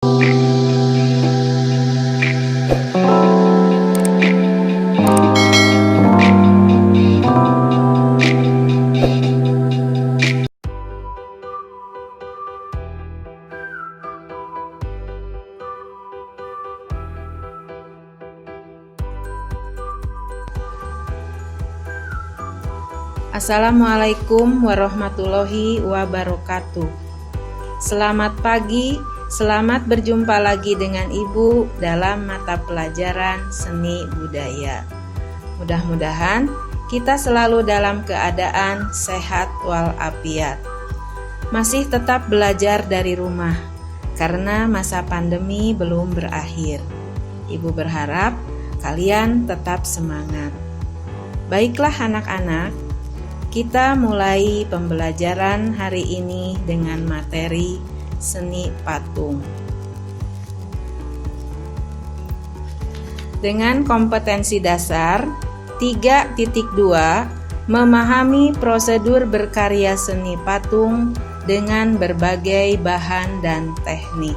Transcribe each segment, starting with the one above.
Assalamualaikum warahmatullahi wabarakatuh. Selamat pagi, selamat berjumpa lagi dengan Ibu dalam mata pelajaran seni budaya. Mudah-mudahan kita selalu dalam keadaan sehat walafiat. Masih tetap belajar dari rumah karena masa pandemi belum berakhir. Ibu berharap kalian tetap semangat. Baiklah anak-anak, kita mulai pembelajaran hari ini dengan materi seni patung. Dengan kompetensi dasar 3.2, memahami prosedur berkarya seni patung dengan berbagai bahan dan teknik.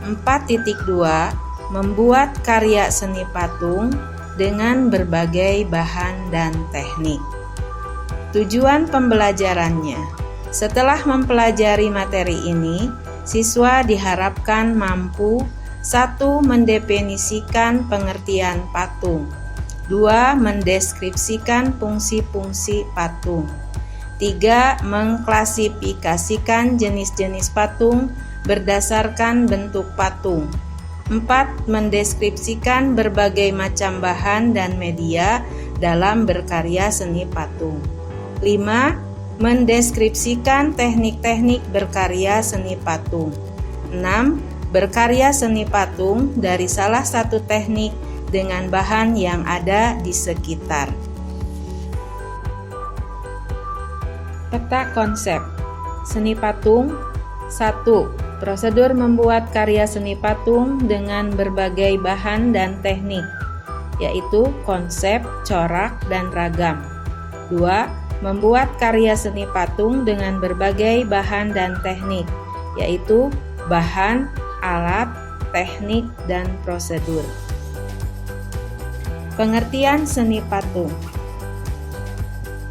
4.2, membuat karya seni patung dengan berbagai bahan dan teknik. Tujuan pembelajarannya, setelah mempelajari materi ini, siswa diharapkan mampu 1. Mendefinisikan pengertian patung, 2. Mendeskripsikan fungsi-fungsi patung, 3. Mengklasifikasikan jenis-jenis patung berdasarkan bentuk patung, 4. Mendeskripsikan berbagai macam bahan dan media dalam berkarya seni patung, 5. Mendeskripsikan teknik-teknik berkarya seni patung. 6. Berkarya seni patung dari salah satu teknik dengan bahan yang ada di sekitar. Peta konsep seni patung. 1. Prosedur membuat karya seni patung dengan berbagai bahan dan teknik, yaitu konsep, corak, dan ragam. 2. Membuat karya seni patung dengan berbagai bahan dan teknik, yaitu bahan, alat, teknik, dan prosedur. Pengertian seni patung.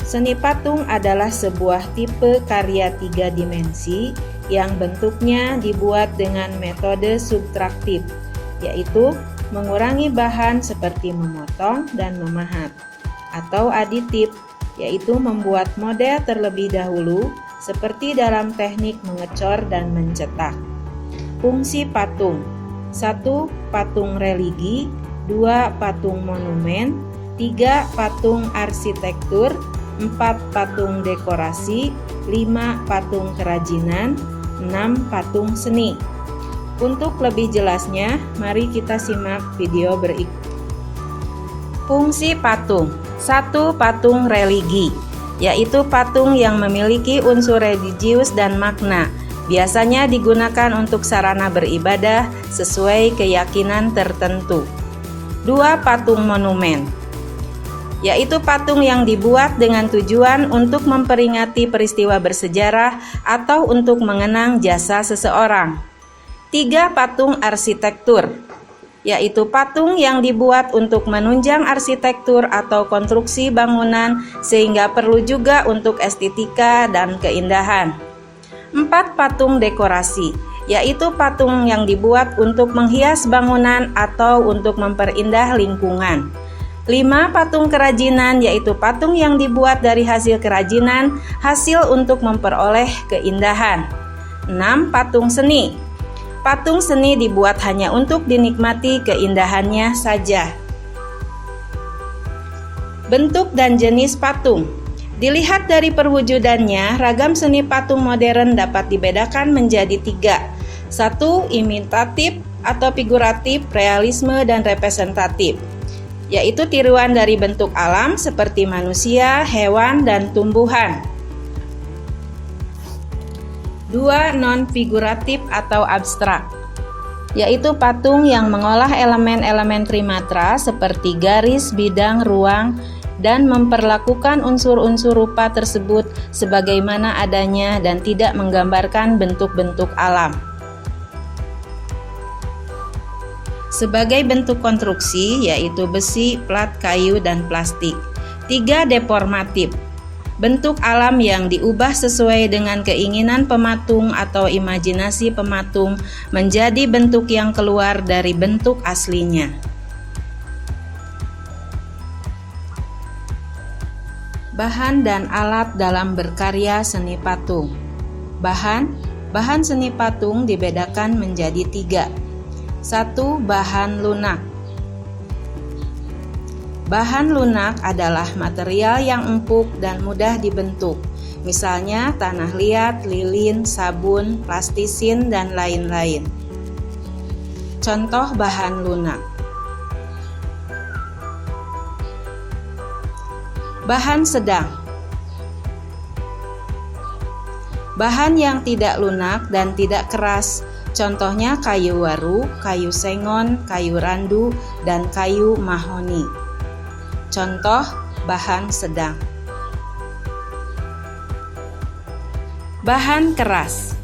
Seni patung adalah sebuah tipe karya 3 dimensi yang bentuknya dibuat dengan metode subtraktif, yaitu mengurangi bahan seperti memotong dan memahat, atau aditif, yaitu membuat model terlebih dahulu seperti dalam teknik mengecor dan mencetak. Fungsi patung. 1. Patung religi, 2. Patung monumen, 3. Patung arsitektur, 4. Patung dekorasi, 5. Patung kerajinan, 6. Patung seni. Untuk lebih jelasnya, mari kita simak video berikut. Fungsi patung. 1. Patung religi, yaitu patung yang memiliki unsur religius dan makna. Biasanya digunakan untuk sarana beribadah sesuai keyakinan tertentu. 2. Patung monumen, yaitu patung yang dibuat dengan tujuan untuk memperingati peristiwa bersejarah atau untuk mengenang jasa seseorang. 3. Patung arsitektur, yaitu patung yang dibuat untuk menunjang arsitektur atau konstruksi bangunan sehingga perlu juga untuk estetika dan keindahan. 4. Patung dekorasi, yaitu patung yang dibuat untuk menghias bangunan atau untuk memperindah lingkungan. 5. Patung kerajinan, yaitu patung yang dibuat dari hasil kerajinan, hasil untuk memperoleh keindahan. 6. Patung seni. Patung seni dibuat hanya untuk dinikmati keindahannya saja. Bentuk dan jenis patung. Dilihat dari perwujudannya, ragam seni patung modern dapat dibedakan menjadi 3. 1. Imitatif atau figuratif, realisme, dan representatif, yaitu tiruan dari bentuk alam seperti manusia, hewan, dan tumbuhan. 2. Non-figuratif atau abstrak, yaitu patung yang mengolah elemen-elemen trimatra seperti garis, bidang, ruang, dan memperlakukan unsur-unsur rupa tersebut sebagaimana adanya dan tidak menggambarkan bentuk-bentuk alam. Sebagai bentuk konstruksi yaitu besi, plat, kayu, dan plastik. 3. Deformatif. Bentuk alam yang diubah sesuai dengan keinginan pematung atau imajinasi pematung menjadi bentuk yang keluar dari bentuk aslinya. Bahan dan alat dalam berkarya seni patung. Bahan seni patung dibedakan menjadi 3. 1. Bahan lunak. Bahan lunak adalah material yang empuk dan mudah dibentuk, misalnya tanah liat, lilin, sabun, plastisin, dan lain-lain. Contoh bahan lunak. Bahan sedang. Bahan yang tidak lunak dan tidak keras, contohnya kayu waru, kayu sengon, kayu randu, dan kayu mahoni. Contoh bahan sedang. Bahan keras.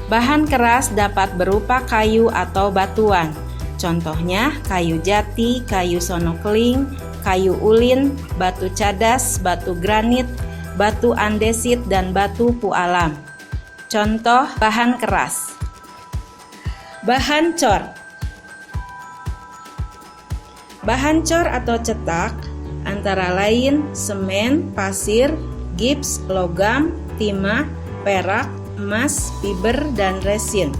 Bahan keras dapat berupa kayu atau batuan. Contohnya kayu jati, kayu sonokeling, kayu ulin, batu cadas, batu granit, batu andesit, dan batu pualam. Contoh bahan keras. Bahan cor. Bahan cor atau cetak antara lain semen, pasir, gips, logam, timah, perak, emas, fiber, dan resin.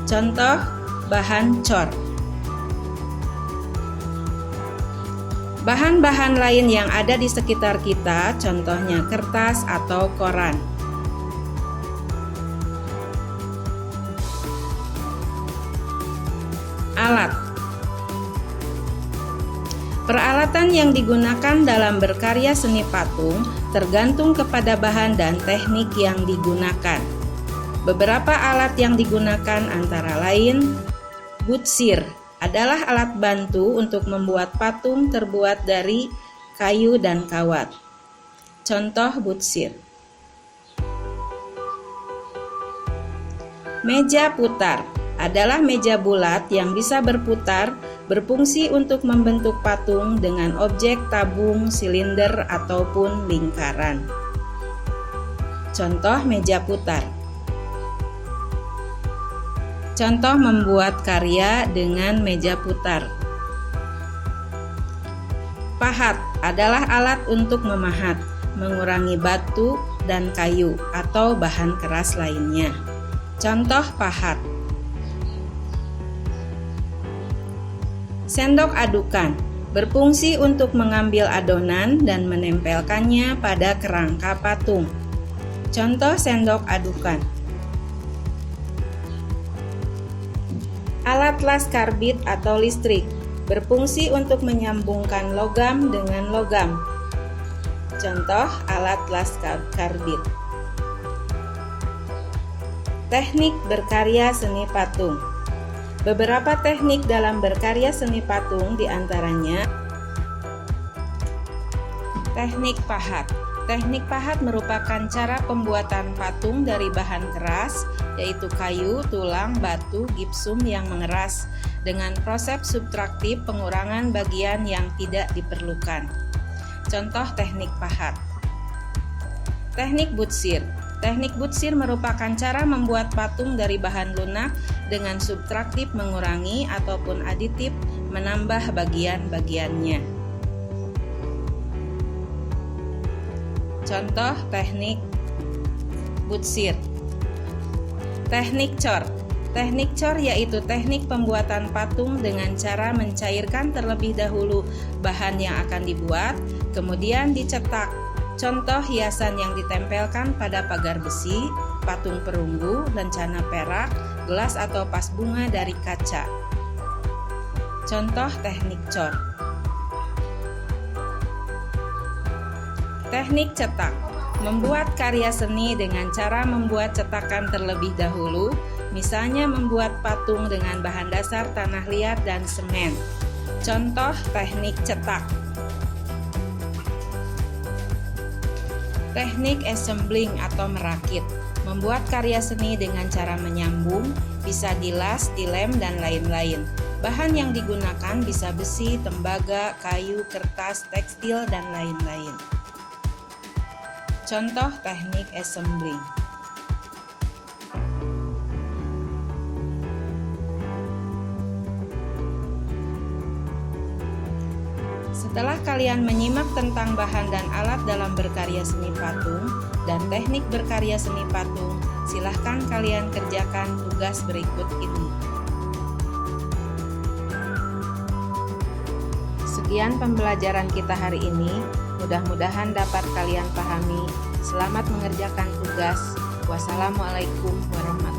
Contoh bahan cor. Bahan-bahan lain yang ada di sekitar kita, contohnya kertas atau koran. Alat. Peralatan yang digunakan dalam berkarya seni patung tergantung kepada bahan dan teknik yang digunakan. Beberapa alat yang digunakan antara lain butsir adalah alat bantu untuk membuat patung terbuat dari kayu dan kawat. Contoh butsir. Meja putar adalah meja bulat yang bisa berputar, berfungsi untuk membentuk patung dengan objek tabung, silinder, ataupun lingkaran. Contoh meja putar. Contoh membuat karya dengan meja putar. Pahat adalah alat untuk memahat, mengurangi batu dan kayu atau bahan keras lainnya. Contoh pahat. Sendok adukan berfungsi untuk mengambil adonan dan menempelkannya pada kerangka patung. Contoh sendok adukan. Alat las karbit atau listrik berfungsi untuk menyambungkan logam dengan logam. Contoh alat las karbit. Teknik berkarya seni patung. Beberapa teknik dalam berkarya seni patung diantaranya teknik pahat. Teknik pahat merupakan cara pembuatan patung dari bahan keras, yaitu kayu, tulang, batu, gipsum yang mengeras, dengan proses subtraktif pengurangan bagian yang tidak diperlukan. Contoh teknik pahat. Teknik butsir. Teknik butsir merupakan cara membuat patung dari bahan lunak dengan subtraktif mengurangi ataupun aditif menambah bagian-bagiannya. Contoh teknik butsir. Teknik cor. Teknik cor yaitu teknik pembuatan patung dengan cara mencairkan terlebih dahulu bahan yang akan dibuat, kemudian dicetak. Contoh hiasan yang ditempelkan pada pagar besi, patung perunggu, lencana perak, gelas atau vas bunga dari kaca. Contoh teknik cor. Teknik cetak. Membuat karya seni dengan cara membuat cetakan terlebih dahulu, misalnya membuat patung dengan bahan dasar tanah liat dan semen. Contoh teknik cetak. Teknik assembling atau merakit, membuat karya seni dengan cara menyambung, bisa dilas, dilem, dan lain-lain. Bahan yang digunakan bisa besi, tembaga, kayu, kertas, tekstil, dan lain-lain. Contoh teknik assembling. Setelah kalian menyimak tentang bahan dan alat dalam berkarya seni patung dan teknik berkarya seni patung, silahkan kalian kerjakan tugas berikut ini. Sekian pembelajaran kita hari ini, mudah-mudahan dapat kalian pahami. Selamat mengerjakan tugas. Wassalamualaikum warahmatullahi wabarakatuh.